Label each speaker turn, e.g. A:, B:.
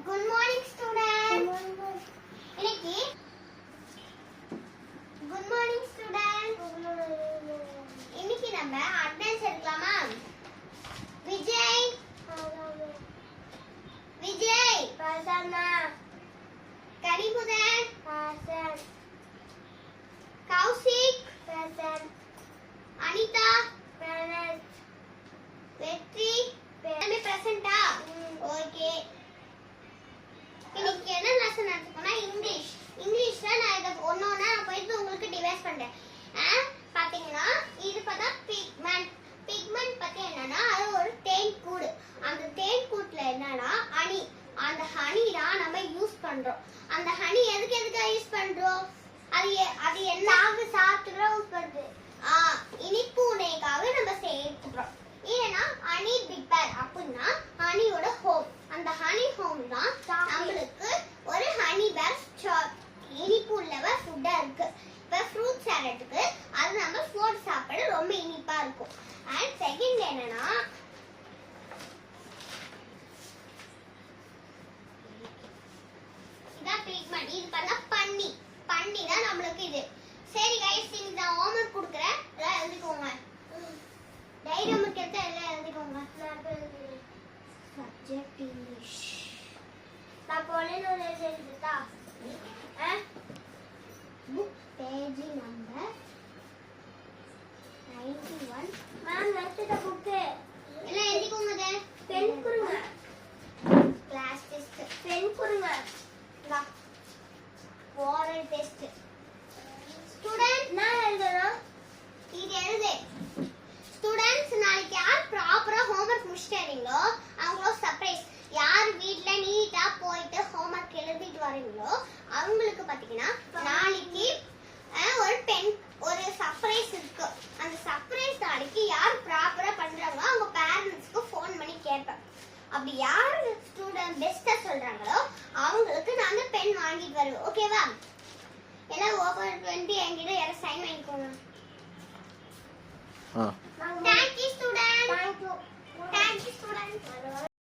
A: Good morning students. இன்னைக்கு Good morning students. இன்னைக்கு நம்ம அட்டெண்டன்ஸ் எடுக்கலாமா? விஜய் விஜய் பிரசன்னா கரிமுதன் பிரசன் கௌசிக் பிரசன் அனிதா பிரசன் வெற்றி எல்லாமே பிரசன்ட்டா? ஓகே. இன்னைக்கு என்ன லெசன் நடத்துறோம்னா இங்கிலீஷ்ல நான் இத ஒண்ணொண்ணா நான் போயிட்டு உங்களுக்கு டிவைஸ் பண்றேன். பாத்தீங்கன்னா இது பார்த்தா பிக்மெண்ட் பத்தி என்னன்னா அது ஒரு தேன் கூடு. அந்த தேன் கூட்ல என்னன்னா ஹனி. அந்த ஹனி தான் நம்ம யூஸ் பண்றோம். அந்த ஹனி எதுக்கு யூஸ் பண்றோம்? அது எல்லாமே சாப்பிட்டுற யூஸ் பண்றது. இனிப்பு உணவுக்காக நம்ம சேர்க்கிறோம். ஏன்னா ஹனி பிப்பர் அப்படின்னா ஹனியோட ஹோம். அந்த ஹனி ஹோம் தான் நம்மளுக்கு ஒரு ஹனி பேக் இனிப்பு உள்ளவ ஃபுட்டா இருக்கு. இப்ப ஃப்ரூட் சாலட்டுக்கு அது நம்ம போட்டு சாப்பிட ரொம்ப இனிப்பா இருக்கும். அண்ட் செகண்ட் என்னன்னா இதான் பிக்மெண்ட். இது பண்ணா பண்ணி தான் நம்மளுக்கு இது. சரி கைஸ், இந்த ஹோம்வொர்க் கொடுக்குறேன், எல்லாம் எழுதிக்கோங்க. டைரி ஹோம்வொர்க் எடுத்தா எல்லாம் எழுதிக்கோங்க. Subject English. நான் போனேன்னு ஒரு எழுதிட்டா book page number 91. Ma'am next book எல்லாம் எழுதிக்கோங்க. பென் கொடுங்க. கிளாஸ் டெஸ்ட் பென் கொடுங்க. வா ஓரல் டெஸ்ட். ஸ்டூடண்ட் நான் எழுதணும். இது எழுது. ஸ்டூடண்ட்ஸ் நாளைக்கு யார் ப்ராப்பரா ஹோம்வொர்க் முடிச்சிட்டீங்களோ அவங்களோ சர்ப்ரைஸ். யார் வீட்ல நீட்டா போயிட்டு ஹோம்வொர்க் எழுதிட்டு வரீங்களோ அவங்களுக்கு பாத்தீங்கன்னா நாளைக்கு ஒரு சர்ப்ரைஸ் இருக்கு. அந்த சர்ப்ரைஸ் நாளைக்கு யார் ப்ராப்பரா பண்றாங்களோ அவங்க பேரண்ட்ஸ்க்கு ஃபோன் பண்ணி கேட்பேன். அப்படி யார் ஸ்டூடண்ட் பெஸ்டா சொல்றாங்களோ அவங்களுக்கு நான் பென் வாங்கிட்டு வருவேன். ஓகேவா? எல்லாம் ஓபன் பண்ணிட்டு என்கிட்ட யாரும் சைன் வாங்கிக்கோங்க. Thank you students. Thank you students.